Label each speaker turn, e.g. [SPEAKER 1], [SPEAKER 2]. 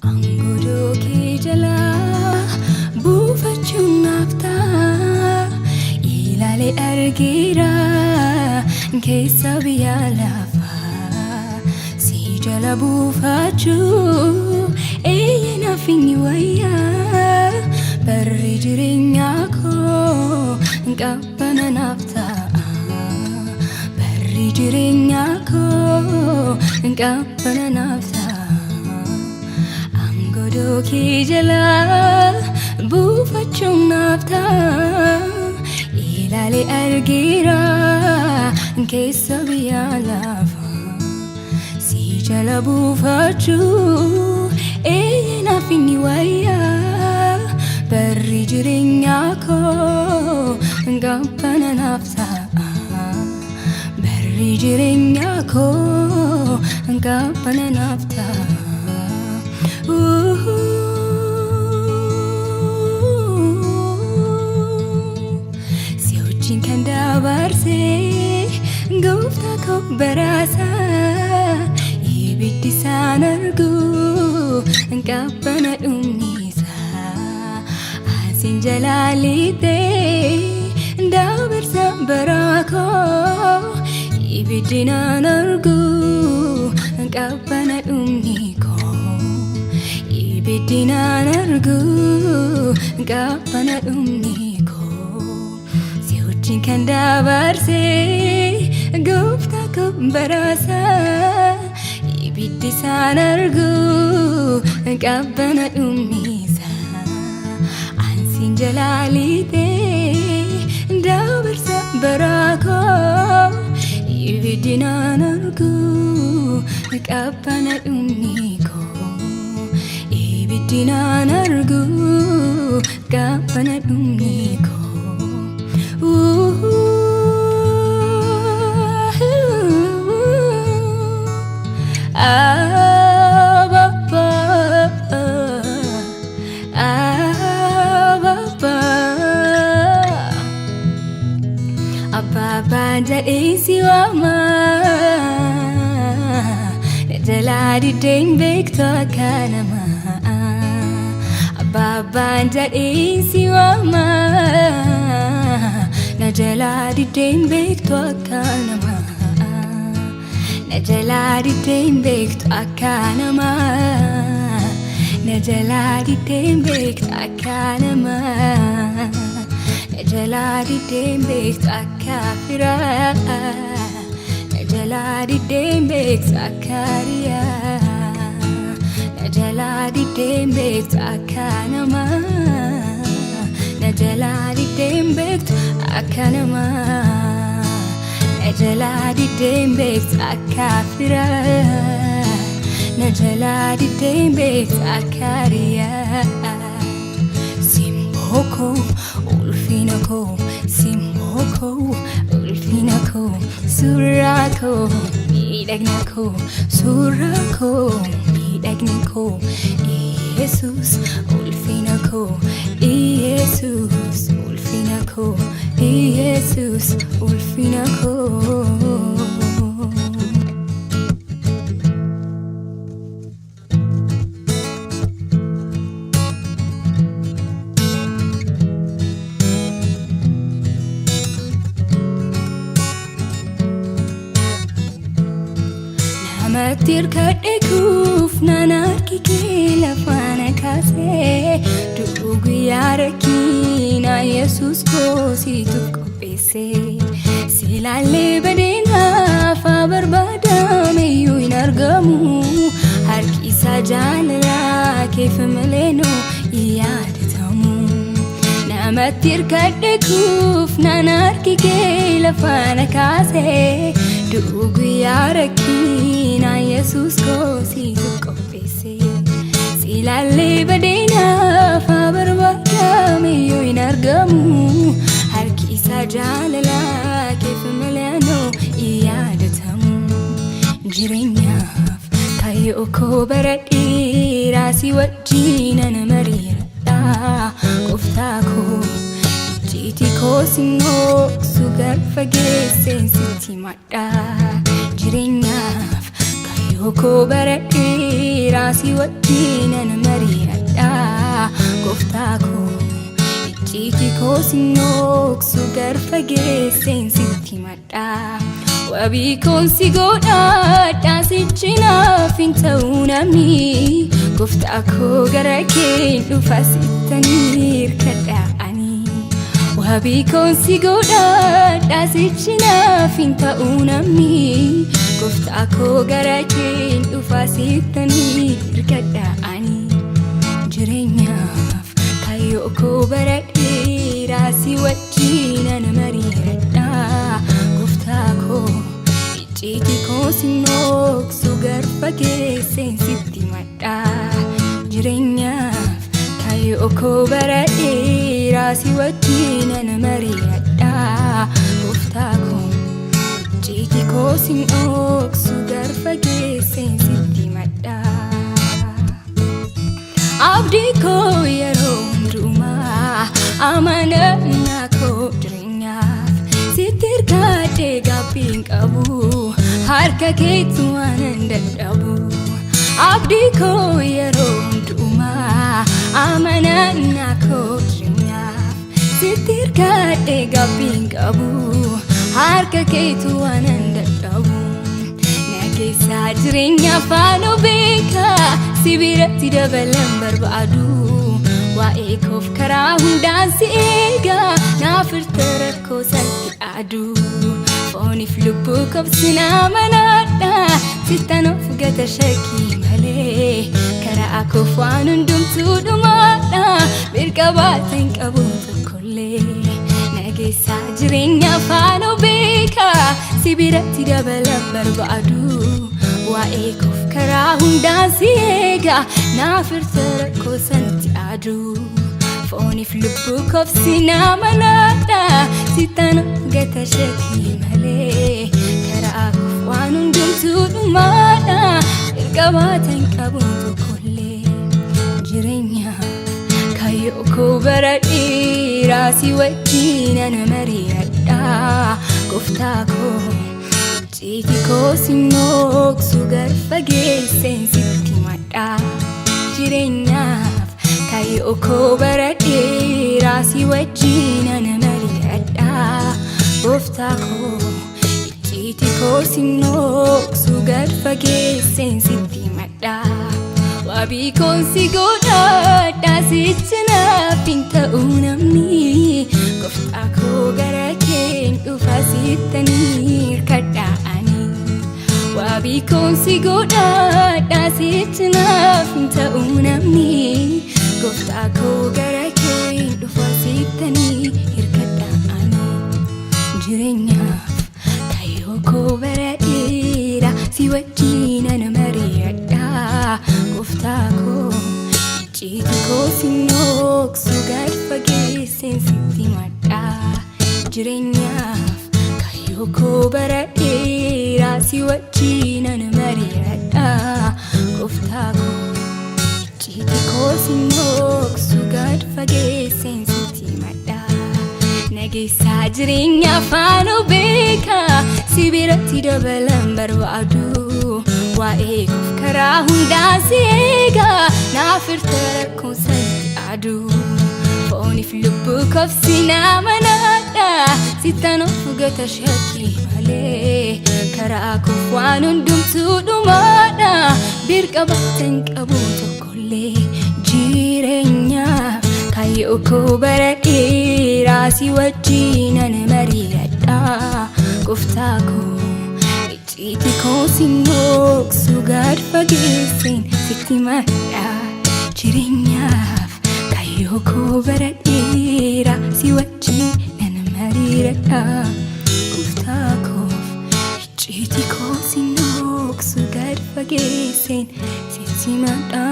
[SPEAKER 1] Angudoo kee jalaa buufachuun naafta ilaalee argeera keessa biyya lafaa si jala buufachuu naaf inni wayyaa barri jireenyaa koo qabbana naaf ta'a barri jireenyaa koo qabbana naaf ta'a. Angudoo kee jalaa buufachuun naafta ilaalee argeera keessa biyya lafaa si jala buufachuu naaf inni wayyaa barri jireenyaa koo qabbana naaf ta'a barri jireenyaa koo qabbana naaf ta'a. Si wajjin kan dabarsee gooftaa koo baraasa ibiddi isaan argu qabbana dhumnisaa asiin jalaalitee dabarsa baraa koo ibiddi naan argu qabbana dhumni ibiddi naan argu qabbana dhumni koo si wajjin kan dabarsee gooftaa koo baraasa ibiddi isaan argu qabbana dhumnisaa asiin jalaalitee dabarsa baraa koo ibiddi naan argu qabbana dhumni ibiddi naan argu qabbana dhumni koo. Abbaan jedhee si waama jalaa diddeen beektu akka namaa. Abbaan jedhee si waama jalaa diddeen beektu akka namaa. Jalaa diddeen beektu akka namaa. Jalaa diddeen beektu akka namaa. Jalaa diddeen beektu akka firaa. Jalaa diddeen beektu akka riyaa. Jalaa diddeen beektu akka namaa. Jalaa diddeen beektu akka namaa. Jalaa diddeen beektu akka firaa. Jalaa diddeen beektu akka riyaa. Simboo koo ulfina koo simboo koo ulfina koo suuraa koo miidhagina koo suuraa koo miidhagina koo Yesus ulfina koo Yesus ulfina koo Yesus ulfina koo. Matirkadhe kuuf naan argitee lafaan kaasee du'uu guyyaa rakkinaa Yesus koo siituuf qopheessee si ilaalee badeenaaf barbaadameyyuu hin argamu harki isaa jaalalaa keef malee noo yaadatamu. Namatti hirkadhe kuuf naan argitee lafaan kaasee du'uu guyyaa rakkinaa Yesus koo siituuf qopheessee si ilaalee badeenaaf barbaadameyyuu hin argamu harki isaa jaalalaa keef malee noo yaadatamu. Jireenyaaf kaayyoo koo bara dheeraa si wajjinan mariiradha gooftaa koo ijjiitii koo simmoo sugar fageesseen sitti madha. Jireenyaaf kayyoko baradheera si wajjinan mari'adha gooftaako icciitii koo sinnooksu garfageesseen sitti madha wabii koon si godhadha sichi naaf hin ta'u namni gooftaako gara kee dhufa sittanii hirkadha ani wabii koon si godhadha sichi naaf hin ta'u namni gooftaako gara kee dhufa sittanii hirkadha ani jireenyaaf kayyoko baradheera si wajjinan mari'adha gooftaako icciitii koo sinnooksu garfageesseen sitti madha jireenyaaf kayyoko baradheera si wajjinan mari'adha gooftaako icciitii koo sinnooksu garfageesseen sitti madha abdii koo yeroo hundumaa amanannaa koo jireenyaaf sitti hirkadhee gaabbiin qabu harka keetti waanan dadhabu abdii koo yeroo hundumaa amanannaa koo jireenyaaf sitti hirkadhee gaabbiin qabu harka keetti waanan dadhabu nageessaa jireenya faana beekaa si biratti dabalan barbaadu waa'ee koof karaa hundaan si eegaa naaf hirte rakkoo salphi dhaadu fooniif lubbuu koof sin amanadha sittanof gata shakkii malee karaa koof waan hundumtuu dhumaadha birqabaata hin qabu tokkollee nageessaa jireenya faana beekaa si biratti dabalan barbaadu waa'ee koof karaa hundaan si eegaa naaf hirte rakkoo sanatti dhaadu fooniif lubbuu koof sin amanadha sittanof gata shakkii malee karaa koof waan hundumtuu dhumaadha birqabaata hin qabu tokkollee jireenyaaf kayyoko baradheera si wajjinan mari'adha gooftaako icciitii koo sinnooksu garfageesseen sitti madha jireenyaaf kayyoko baradheera si wajjinan mari'adha gooftaako icciitii koo sinnooksu garfageesseen sitti madha wabii koon si godhadha sichi naaf hin ta'u namni gooftaako gara kee dhufa sittanii hirkadha ani wabii koon si godhadha sichi naaf hin ta'u namni gooftaako gara kee dhufa sittanii hirkadha ani jireenyaaf kayyoko baradheera si wajjinan mari'adha gooftaako icciitii koo sinnooksu garfageesseen sitti madha jireenyaaf kayyoko baradheera si wajjinan mari'adha gooftaako icciitii koo sinnooksu garfageesseen sitti madha nageessaa jireenya faana beekaa si biratti dabalan barbaadu waa'ee koof karaa hundaan si eegaa naaf hirte rakkoo salphi dhaadu fooniif lubbuu koof sin amanadha sittanof gata shakkii malee karaa koof waan hundumtuu dhumaadha birqabaata hin qabu tokkollee jireenyaaf kayyoko baradheera si wajjinan mari'adha gooftaako icciitii koo sinnooksu garfageesseen sitti madha jireenyaaf kayyoko baradheera si wajjinan mari'adha gooftaako icciitii koo sinnooksu garfageesseen sitti madha